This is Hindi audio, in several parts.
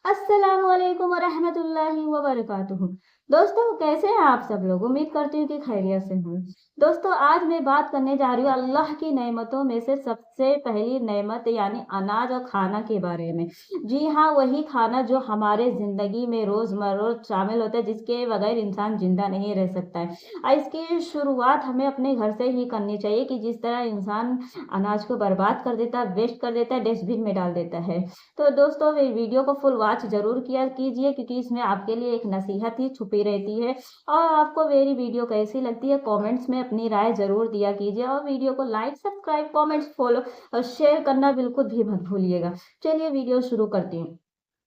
अस्सलामुअलैकुम वरहमतुल्लाहि वबरकातुहू। दोस्तों, कैसे हैं आप सब लोग? उम्मीद करती हूँ कि खैरियत से हों। दोस्तों, आज मैं बात करने जा रही हूँ अल्लाह की नेमतों में से सबसे पहली नेमत यानी अनाज और खाना के बारे में। जी हाँ, वही खाना जो हमारे ज़िंदगी में रोज़मर्रा शामिल होता है, जिसके बगैर इंसान ज़िंदा नहीं रह सकता है। इसकी शुरुआत हमें अपने घर से ही करनी चाहिए कि जिस तरह इंसान अनाज को बर्बाद कर देता है, वेस्ट कर देता है, डस्टबिन में डाल देता है। तो दोस्तों, वीडियो को फुल वॉच ज़रूर किया कीजिए, क्योंकि इसमें आपके लिए एक नसीहत ही छुपी रहती है। और आपको मेरी वीडियो कैसी लगती है कमेंट्स में अपनी राय ज़रूर दिया कीजिए, और वीडियो को लाइक, सब्सक्राइब, कमेंट्स, फॉलो और शेयर करना बिल्कुल भी मत भूलिएगा। चलिए वीडियो शुरू करती हूँ।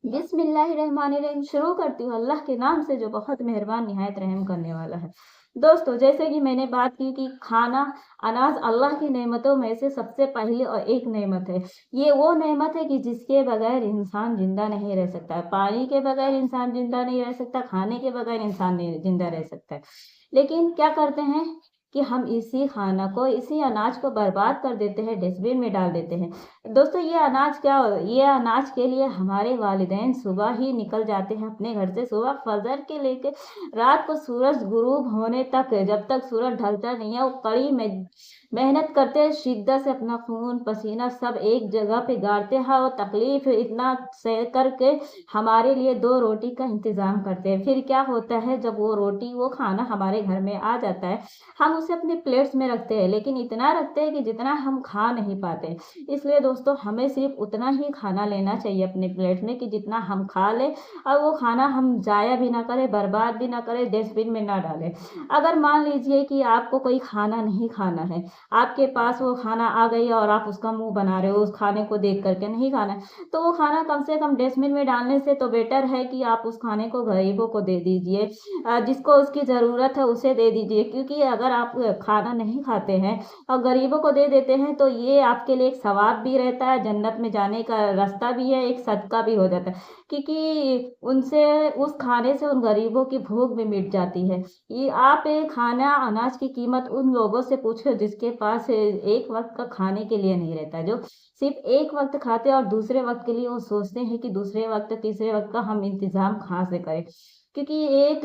बिस्मिल्लाहिर्रहमानिर्रहीम। शुरू करती हूँ अल्लाह के नाम से जो बहुत मेहरबान निहायत रहम करने वाला है। दोस्तों, जैसे कि मैंने बात की कि खाना, अनाज अल्लाह की नेमतों में से सबसे पहली और एक नेमत है। ये वो नेमत है कि जिसके बगैर इंसान जिंदा नहीं रह सकता है। पानी के बगैर इंसान जिंदा नहीं रह सकता, खाने के बगैर इंसान नहीं जिंदा रह सकता है। लेकिन क्या करते हैं कि हम इसी खाना को, इसी अनाज को बर्बाद कर देते हैं, डस्टबिन में डाल देते हैं। दोस्तों, ये अनाज के लिए हमारे वालिदैन सुबह ही निकल जाते हैं अपने घर से। सुबह फजर के लेके रात को सूरज गुरूब होने तक, जब तक सूरज ढलता नहीं है, वो कड़ी में मेहनत करते हैं, शिद्दत से अपना खून पसीना सब एक जगह पे गाड़ते हैं और तकलीफ इतना सह करके हमारे लिए दो रोटी का इंतजाम करते हैं। फिर क्या होता है, जब वो रोटी, वो खाना हमारे घर में आ जाता है, हम उसे अपने प्लेट्स में रखते हैं, लेकिन इतना रखते हैं कि जितना हम खा नहीं पाते। इसलिए दोस्तों, हमें सिर्फ उतना ही खाना लेना चाहिए अपने प्लेट में कि जितना हम खा लें, और वो खाना हम जाया भी ना करें, बर्बाद भी ना करें, डस्टबिन में ना डालें। अगर मान लीजिए कि आपको कोई खाना नहीं खाना है, आपके पास वो खाना आ गई और आप उसका मुंह बना रहे हो, उस खाने को देख करके नहीं खाना है, तो वो खाना कम से कम डस्टबिन में डालने से तो बेटर है कि आप उस खाने को गरीबों को दे दीजिए। जिसको उसकी ज़रूरत है उसे दे दीजिए, क्योंकि अगर आप खाना नहीं खाते हैं और गरीबों को दे देते हैं, तो ये आपके लिए एक सवाब भी रहता है, जन्नत में जाने का रास्ता भी है, एक सदका भी हो जाता है, क्योंकि उनसे, उस खाने से उन गरीबों की भूख भी मिट जाती है। ये आप खाना, अनाज की कीमत उन लोगों से पूछो जिसके पास एक वक्त का खाने के लिए नहीं रहता, जो सिर्फ एक वक्त खाते हैं और दूसरे वक्त के लिए वो सोचते हैं कि दूसरे वक्त, तीसरे वक्त का हम इंतजाम कहाँ से करें। क्योंकि एक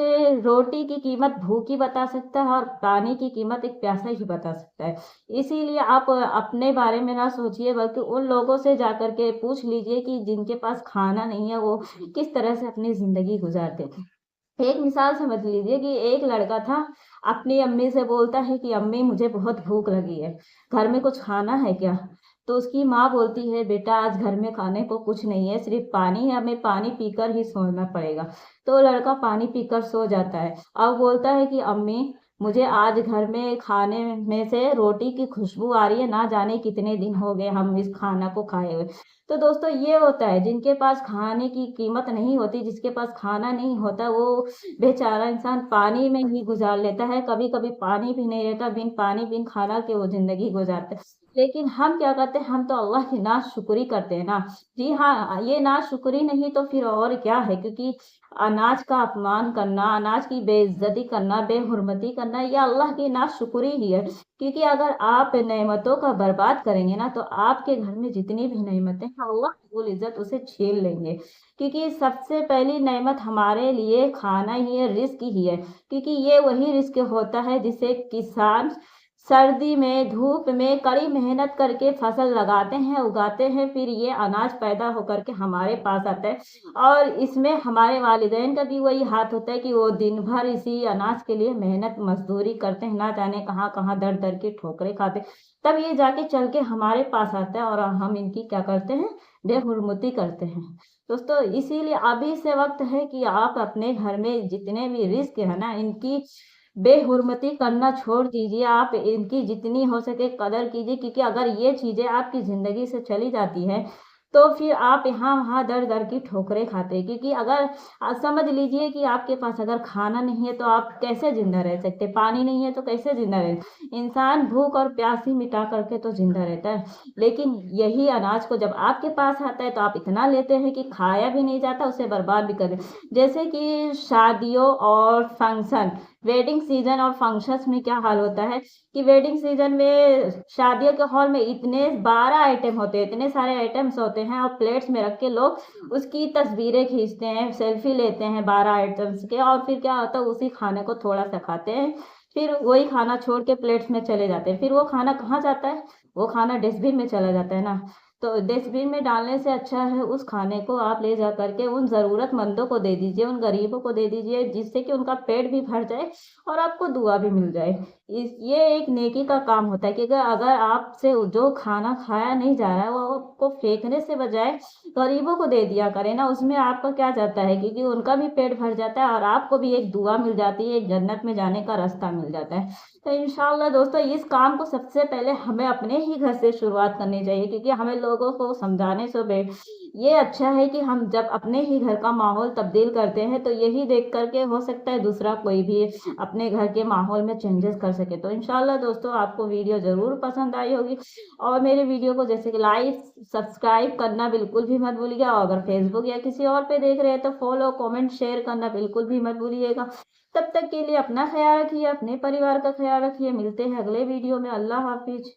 रोटी की कीमत भूख ही बता सकता है, और पानी की कीमत एक प्यासा ही बता सकता है। इसीलिए आप अपने बारे में ना सोचिए, बल्कि उन लोगों से जाकर के पूछ लीजिए कि जिनके पास खाना नहीं है, वो किस तरह से अपनी ज़िंदगी गुज़ारते हैं। एक मिसाल समझ लीजिए कि एक लड़का था, अपनी अम्मी से बोलता है कि अम्मी, मुझे बहुत भूख लगी है, घर में कुछ खाना है क्या? तो उसकी माँ बोलती है, बेटा आज घर में खाने को कुछ नहीं है, सिर्फ पानी है, हमें पानी पीकर ही सोना पड़ेगा। तो लड़का पानी पीकर सो जाता है और बोलता है कि अम्मी, मुझे आज घर में खाने में से रोटी की खुशबू आ रही है, ना जाने कितने दिन हो गए हम इस खाना को खाए हुए। तो दोस्तों, ये होता है, जिनके पास खाने की कीमत नहीं होती, जिसके पास खाना नहीं होता, वो बेचारा इंसान पानी में ही गुजार लेता है। कभी कभी पानी भी नहीं रहता, बिन पानी बिन खाना के वो जिंदगी गुजारते हैं। लेकिन हम क्या करते हैं, हम तो अल्लाह की नाशुक्री करते हैं ना। जी हाँ, ये नाशुक्री नहीं तो फिर और क्या है, क्योंकि अनाज का अपमान करना, अनाज की बेइज्जती करना, बेहुरमती करना, ये अल्लाह की नाशुक्री ही है। क्योंकि अगर आप नेमतों का बर्बाद करेंगे ना, तो आपके घर में जितनी भी नेमतें हैं, अल्लाह रब्बुल इज़्ज़त उसे छीन लेंगे। क्योंकि सबसे पहली नेमत हमारे लिए खाना ही है, रिज़्क ही है। क्योंकि ये वही रिज़्क होता है जिसे किसान सर्दी में, धूप में कड़ी मेहनत करके फसल लगाते हैं, उगाते हैं, फिर ये अनाज पैदा होकर के हमारे पास आता है। और इसमें हमारे वालिदैन का भी वही हाथ होता है कि वो दिन भर इसी अनाज के लिए मेहनत मज़दूरी करते हैं, ना जाने कहाँ-कहाँ दर-दर की ठोकरें खाते हैं। तब ये जाके चल के हमारे पास आता है और हम इनकी क्या करते हैं, बेहुरमती करते हैं। दोस्तों, इसीलिए अभी से वक़्त है कि आप अपने घर में जितने भी रिज़्क है ना, इनकी बेहुरमती करना छोड़ दीजिए। आप इनकी जितनी हो सके कदर कीजिए, क्योंकि अगर ये चीज़ें आपकी ज़िंदगी से चली जाती हैं, तो फिर आप यहाँ-वहाँ दर-दर की ठोकरें खाते हैं। क्योंकि अगर समझ लीजिए कि आपके पास अगर खाना नहीं है, तो आप कैसे ज़िंदा रह सकते? पानी नहीं है तो कैसे ज़िंदा रहे? इंसान भूख और प्यास ही मिटा कर के तो ज़िंदा रहता है। लेकिन यही अनाज को जब आपके पास आता है, तो आप इतना लेते हैं कि खाया भी नहीं जाता, उसे बर्बाद भी कर दें। जैसे कि शादियों और फंक्शन वेडिंग सीजन और फंक्शंस में क्या हाल होता है कि वेडिंग सीजन में शादियों के हॉल में इतने 12 आइटम होते हैं, इतने सारे आइटम्स होते हैं और प्लेट्स में रख के लोग उसकी तस्वीरें खींचते हैं, सेल्फी लेते हैं 12 आइटम्स के, और फिर क्या होता है उसी खाने को थोड़ा सा खाते हैं, फिर वही खाना छोड़ के प्लेट्स में चले जाते हैं। फिर वो खाना कहाँ जाता है? वो खाना डस्टबिन में चला जाता है ना। तो डस्टबिन में डालने से अच्छा है उस खाने को आप ले जा करके उन ज़रूरतमंदों को दे दीजिए, उन गरीबों को दे दीजिए, जिससे कि उनका पेट भी भर जाए और आपको दुआ भी मिल जाए। इस ये एक नेकी का काम होता है कि अगर अगर आपसे जो खाना खाया नहीं जा रहा है, वो आपको फेंकने से बजाय गरीबों को दे दिया करें ना, उसमें आपका क्या जाता है, क्योंकि उनका भी पेट भर जाता है और आपको भी एक दुआ मिल जाती है, एक जन्नत में जाने का रास्ता मिल जाता है। तो इंशाल्लाह दोस्तों इस काम को सबसे पहले हमें अपने ही घर से शुरुआत करनी चाहिए, क्योंकि हमें लोगों को समझाने से ये अच्छा है कि हम जब अपने ही घर का माहौल तब्दील करते हैं तो यही देख करके हो सकता है दूसरा कोई भी अपने घर के माहौल में चेंजेस कर सके। तो इंशाल्लाह दोस्तों आपको वीडियो ज़रूर पसंद आई होगी, और मेरे वीडियो को जैसे कि लाइक सब्सक्राइब करना बिल्कुल भी मत भूलिएगा, और अगर फेसबुक या किसी और पे देख रहे हैं तो फॉलो कमेंट शेयर करना बिल्कुल भी मत भूलिएगा। तब तक के लिए अपना ख्याल रखिए, अपने परिवार का ख्याल रखिए। मिलते हैं अगले वीडियो में। अल्लाह हाफिज।